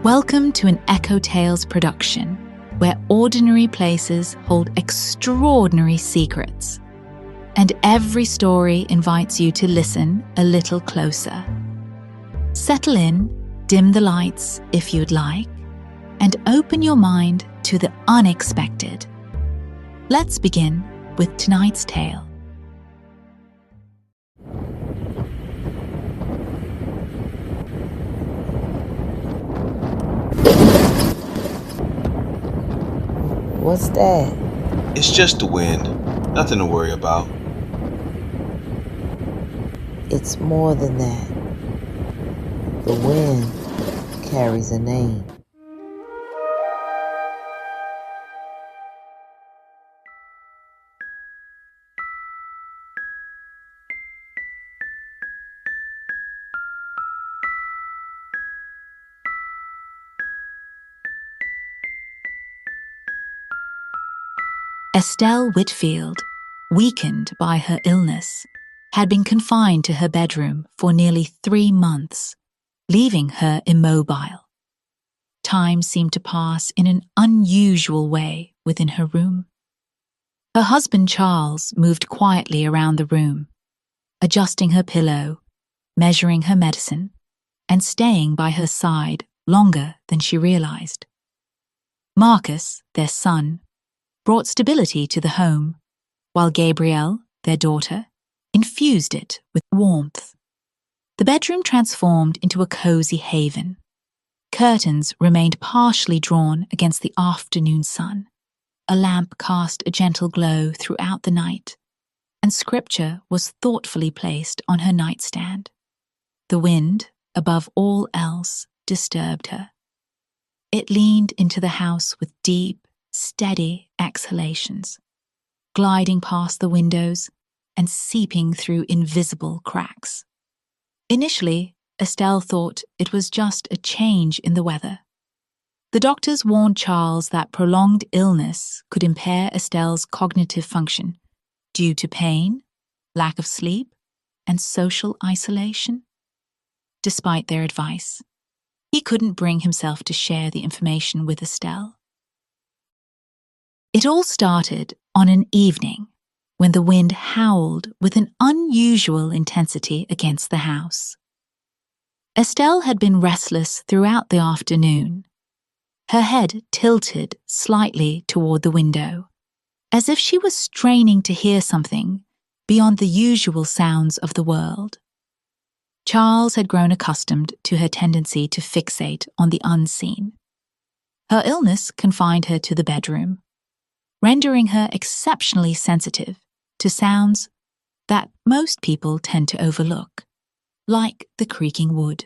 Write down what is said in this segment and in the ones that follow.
Welcome to an EchoTales production, where ordinary places hold extraordinary secrets. And every story invites you to listen a little closer. Settle in, dim the lights if you'd like, and open your mind to the unexpected. Let's begin with tonight's tale. What's that? It's just the wind. Nothing to worry about. It's more than that. The wind carries a name. Estelle Whitfield, weakened by her illness, had been confined to her bedroom for nearly 3 months, leaving her immobile. Time seemed to pass in an unusual way within her room. Her husband Charles moved quietly around the room, adjusting her pillow, measuring her medicine, and staying by her side longer than she realized. Marcus, their son, brought stability to the home, while Gabrielle, their daughter, infused it with warmth. The bedroom transformed into a cozy haven. Curtains remained partially drawn against the afternoon sun. A lamp cast a gentle glow throughout the night, and scripture was thoughtfully placed on her nightstand. The wind, above all else, disturbed her. It leaned into the house with deep, steady exhalations, gliding past the windows and seeping through invisible cracks. Initially, Estelle thought it was just a change in the weather. The doctors warned Charles that prolonged illness could impair Estelle's cognitive function due to pain, lack of sleep, and social isolation. Despite their advice, he couldn't bring himself to share the information with Estelle. It all started on an evening when the wind howled with an unusual intensity against the house. Estelle had been restless throughout the afternoon, her head tilted slightly toward the window, as if she was straining to hear something beyond the usual sounds of the world. Charles had grown accustomed to her tendency to fixate on the unseen. Her illness confined her to the bedroom, rendering her exceptionally sensitive to sounds that most people tend to overlook, like the creaking wood,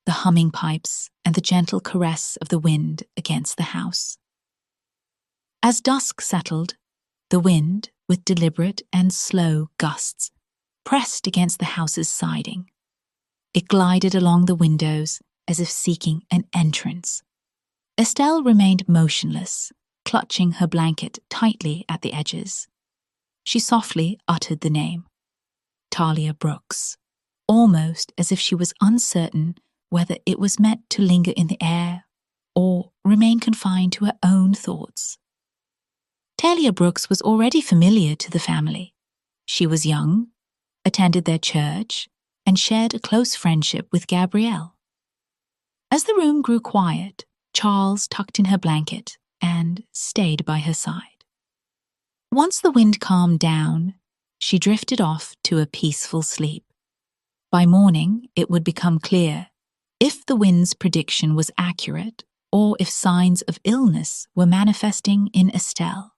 the humming pipes, and the gentle caress of the wind against the house. As dusk settled, the wind, with deliberate and slow gusts, pressed against the house's siding. It glided along the windows as if seeking an entrance. Estelle remained motionless, clutching her blanket tightly at the edges. She softly uttered the name, Talia Brooks, almost as if she was uncertain whether it was meant to linger in the air or remain confined to her own thoughts. Talia Brooks was already familiar to the family. She was young, attended their church, and shared a close friendship with Gabrielle. As the room grew quiet, Charles tucked in her blanket and stayed by her side. Once the wind calmed down, she drifted off to a peaceful sleep. By morning, it would become clear if the wind's prediction was accurate or if signs of illness were manifesting in Estelle.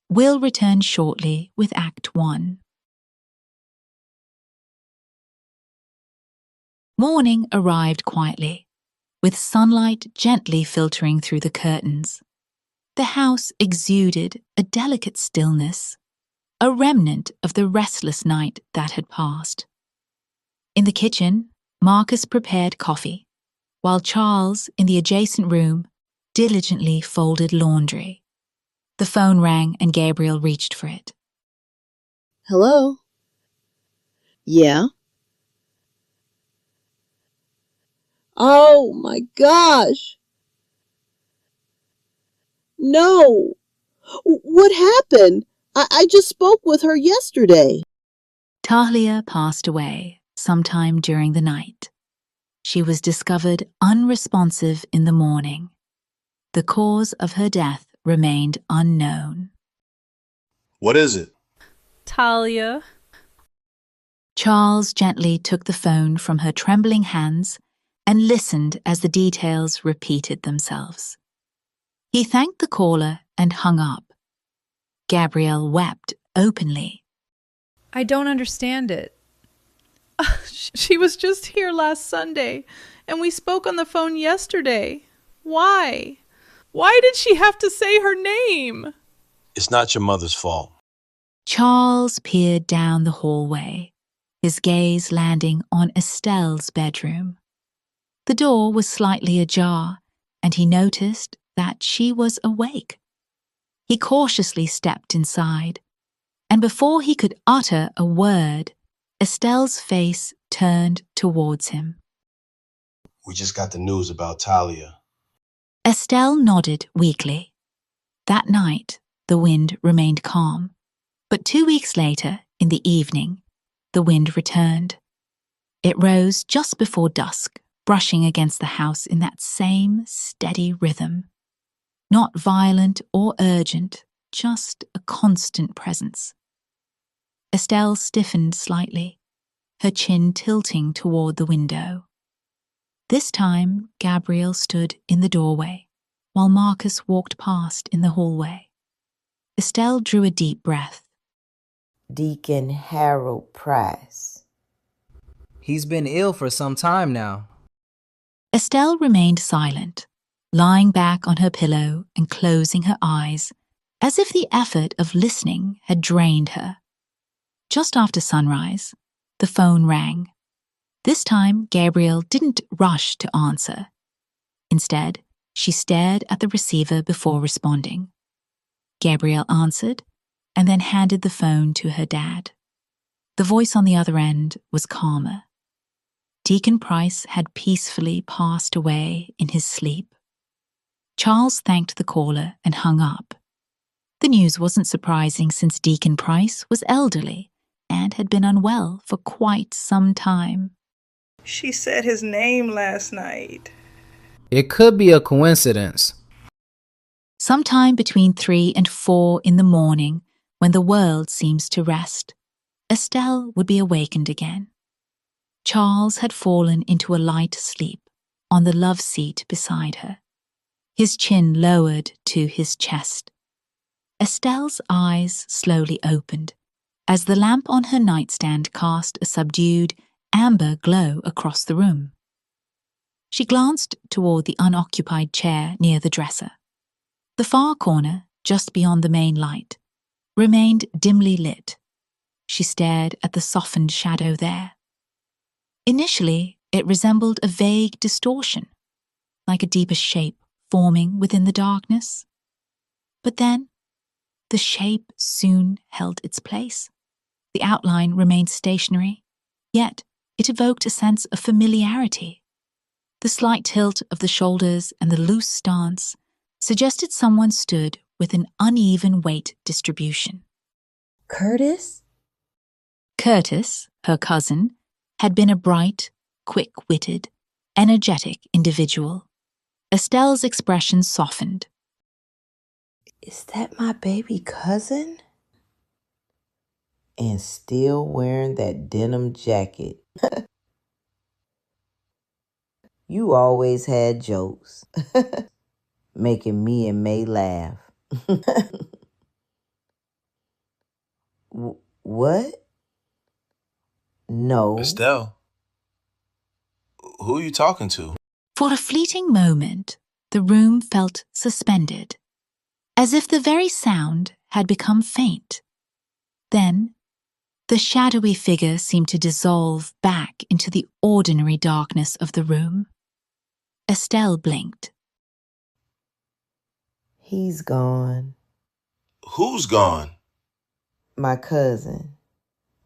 We'll return shortly with Act 1. Morning arrived quietly, with sunlight gently filtering through the curtains. The house exuded a delicate stillness, a remnant of the restless night that had passed. In the kitchen, Marcus prepared coffee, while Charles, in the adjacent room, diligently folded laundry. The phone rang and Gabriel reached for it. Hello? Yeah? Oh my gosh! No! What happened? I just spoke with her yesterday. Talia passed away sometime during the night. She was discovered unresponsive in the morning. The cause of her death remained unknown. What is it? Talia. Charles gently took the phone from her trembling hands and listened as the details repeated themselves. He thanked the caller and hung up. Gabrielle wept openly. I don't understand it. She was just here last Sunday, and we spoke on the phone yesterday. Why? Why did she have to say her name? It's not your mother's fault. Charles peered down the hallway, his gaze landing on Estelle's bedroom. The door was slightly ajar, and he noticed that she was awake. He cautiously stepped inside, and before he could utter a word, Estelle's face turned towards him. We just got the news about Talia. Estelle nodded weakly. That night, the wind remained calm, but 2 weeks later, in the evening, the wind returned. It rose just before dusk, brushing against the house in that same steady rhythm. Not violent or urgent, just a constant presence. Estelle stiffened slightly, her chin tilting toward the window. This time, Gabrielle stood in the doorway, while Marcus walked past in the hallway. Estelle drew a deep breath. Deacon Harold Price. He's been ill for some time now. Estelle remained silent, lying back on her pillow and closing her eyes, as if the effort of listening had drained her. Just after sunrise, the phone rang. This time, Gabrielle didn't rush to answer. Instead, she stared at the receiver before responding. Gabrielle answered and then handed the phone to her dad. The voice on the other end was calmer. Deacon Price had peacefully passed away in his sleep. Charles thanked the caller and hung up. The news wasn't surprising since Deacon Price was elderly and had been unwell for quite some time. She said his name last night. It could be a coincidence. Sometime between 3 and 4 in the morning, when the world seems to rest, Estelle would be awakened again. Charles had fallen into a light sleep on the love seat beside her, his chin lowered to his chest. Estelle's eyes slowly opened as the lamp on her nightstand cast a subdued, amber glow across the room. She glanced toward the unoccupied chair near the dresser. The far corner, just beyond the main light, remained dimly lit. She stared at the softened shadow there. Initially, it resembled a vague distortion, like a deeper shape forming within the darkness. But then, the shape soon held its place. The outline remained stationary, yet it evoked a sense of familiarity. The slight tilt of the shoulders and the loose stance suggested someone stood with an uneven weight distribution. Curtis? Curtis, her cousin, had been a bright, quick-witted, energetic individual. Estelle's expression softened. Is that my baby cousin? And still wearing that denim jacket. You always had jokes. Making me and May laugh. What? No. Estelle, who are you talking to? For a fleeting moment, the room felt suspended, as if the very sound had become faint. Then, the shadowy figure seemed to dissolve back into the ordinary darkness of the room. Estelle blinked. He's gone. Who's gone? My cousin.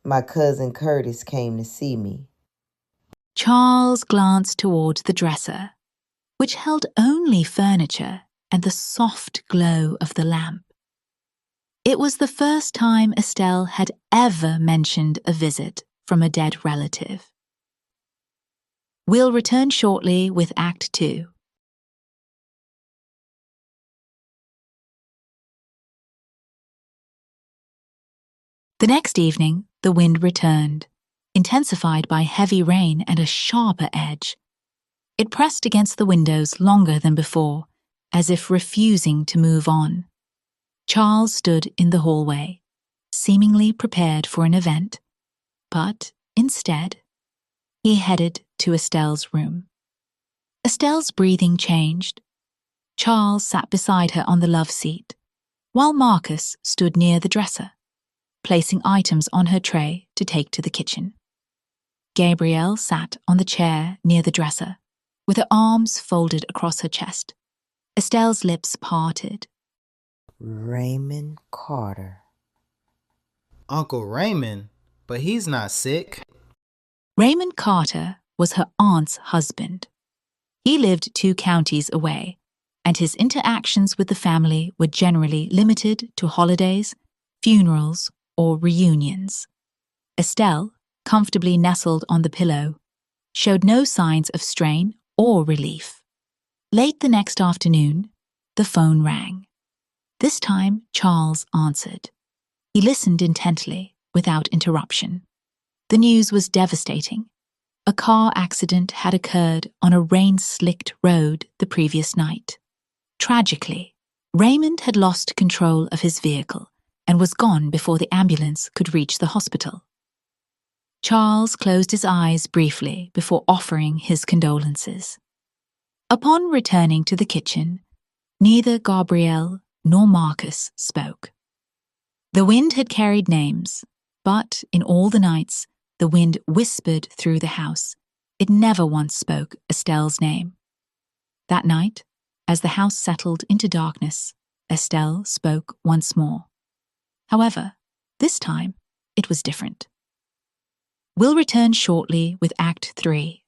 My cousin Curtis came to see me. Charles glanced toward the dresser, which held only furniture and the soft glow of the lamp. It was the first time Estelle had ever mentioned a visit from a dead relative. We'll return shortly with Act 2. The next evening, the wind returned, intensified by heavy rain and a sharper edge. It pressed against the windows longer than before, as if refusing to move on. Charles stood in the hallway, seemingly prepared for an event, but instead, he headed to Estelle's room. Estelle's breathing changed. Charles sat beside her on the love seat, while Marcus stood near the dresser, placing items on her tray to take to the kitchen. Gabrielle sat on the chair near the dresser, with her arms folded across her chest. Estelle's lips parted. Raymond Carter. Uncle Raymond? But he's not sick. Raymond Carter was her aunt's husband. He lived 2 counties away, and his interactions with the family were generally limited to holidays, funerals, or reunions. Estelle, comfortably nestled on the pillow, showed no signs of strain or relief. Late the next afternoon, the phone rang. This time, Charles answered. He listened intently, without interruption. The news was devastating. A car accident had occurred on a rain-slicked road the previous night. Tragically, Raymond had lost control of his vehicle and was gone before the ambulance could reach the hospital. Charles closed his eyes briefly before offering his condolences. Upon returning to the kitchen, neither Gabrielle nor Marcus spoke. The wind had carried names, but in all the nights, the wind whispered through the house. It never once spoke Estelle's name. That night, as the house settled into darkness, Estelle spoke once more. However, this time, it was different. We'll return shortly with Act 3.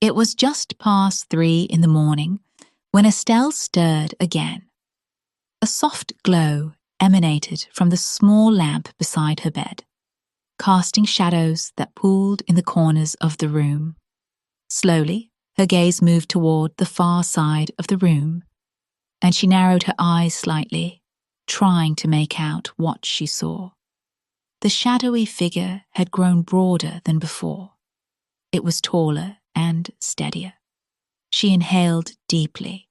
It was just past 3 in the morning when Estelle stirred again. A soft glow emanated from the small lamp beside her bed, casting shadows that pooled in the corners of the room. Slowly, her gaze moved toward the far side of the room, and she narrowed her eyes slightly, trying to make out what she saw. The shadowy figure had grown broader than before. It was taller and steadier. She inhaled deeply.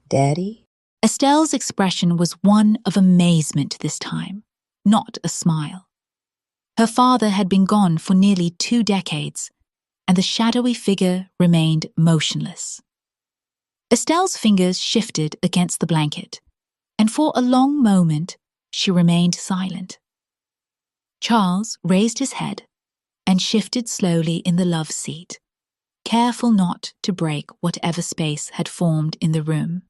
Daddy? Estelle's expression was one of amazement this time, not a smile. Her father had been gone for nearly 2 decades, and the shadowy figure remained motionless. Estelle's fingers shifted against the blanket, and for a long moment she remained silent. Charles raised his head and shifted slowly in the love seat, careful not to break whatever space had formed in the room.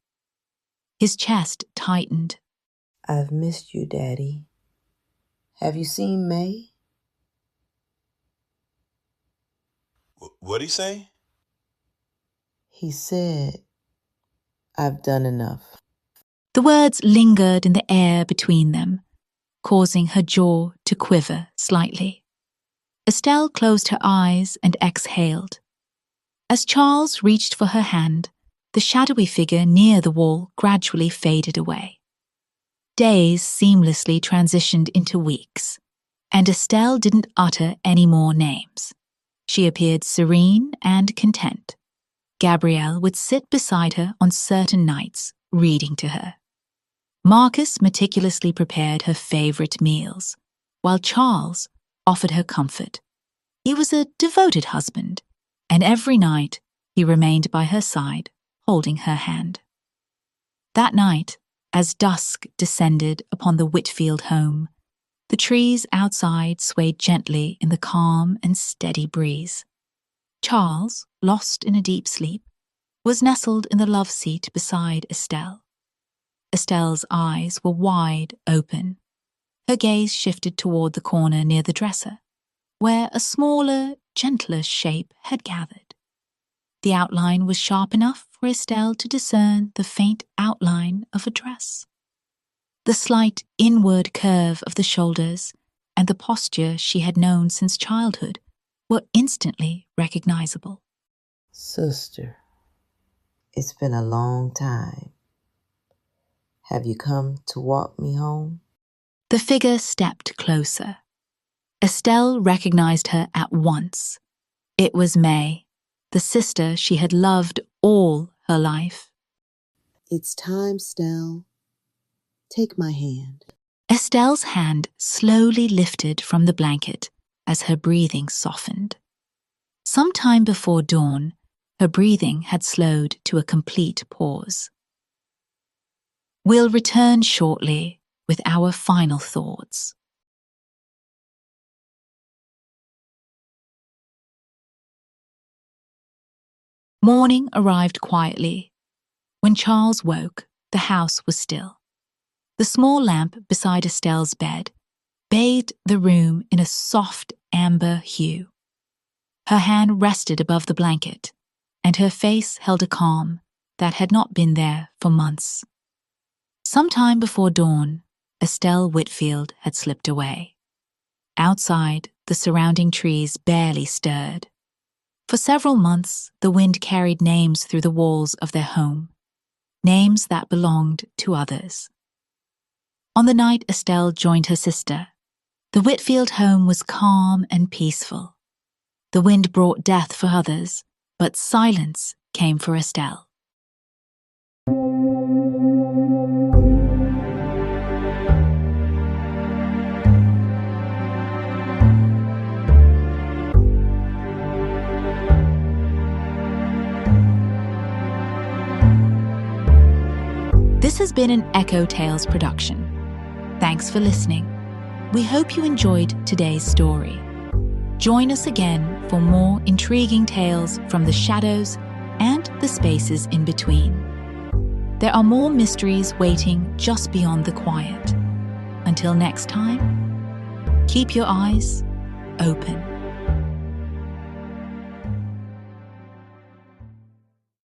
His chest tightened. I've missed you, Daddy. Have you seen May? What'd he say? He said, I've done enough. The words lingered in the air between them, causing her jaw to quiver slightly. Estelle closed her eyes and exhaled. As Charles reached for her hand, the shadowy figure near the wall gradually faded away. Days seamlessly transitioned into weeks, and Estelle didn't utter any more names. She appeared serene and content. Gabrielle would sit beside her on certain nights, reading to her. Marcus meticulously prepared her favorite meals, while Charles offered her comfort. He was a devoted husband, and every night he remained by her side, holding her hand. That night, as dusk descended upon the Whitfield home, the trees outside swayed gently in the calm and steady breeze. Charles, lost in a deep sleep, was nestled in the love seat beside Estelle. Estelle's eyes were wide open, Her gaze shifted toward the corner near the dresser, where a smaller, gentler shape had gathered. The outline was sharp enough for Estelle to discern the faint outline of a dress. The slight inward curve of the shoulders and the posture she had known since childhood were instantly recognizable. Sister, it's been a long time. Have you come to walk me home? The figure stepped closer. Estelle recognized her at once. It was May, the sister she had loved all her life. It's time, Stell. Take my hand. Estelle's hand slowly lifted from the blanket as her breathing softened. Some time before dawn, her breathing had slowed to a complete pause. We'll return shortly with our final thoughts. Morning arrived quietly. When Charles woke, the house was still. The small lamp beside Estelle's bed bathed the room in a soft amber hue. Her hand rested above the blanket, and her face held a calm that had not been there for months. Sometime before dawn, Estelle Whitfield had slipped away. Outside, the surrounding trees barely stirred. For several months, the wind carried names through the walls of their home, names that belonged to others. On the night Estelle joined her sister, the Whitfield home was calm and peaceful. The wind brought death for others, but silence came for Estelle. This has been an EchoTales production. Thanks for listening. We hope you enjoyed today's story. Join us again for more intriguing tales from the shadows and the spaces in between. There are more mysteries waiting just beyond the quiet. Until next time, keep your eyes open.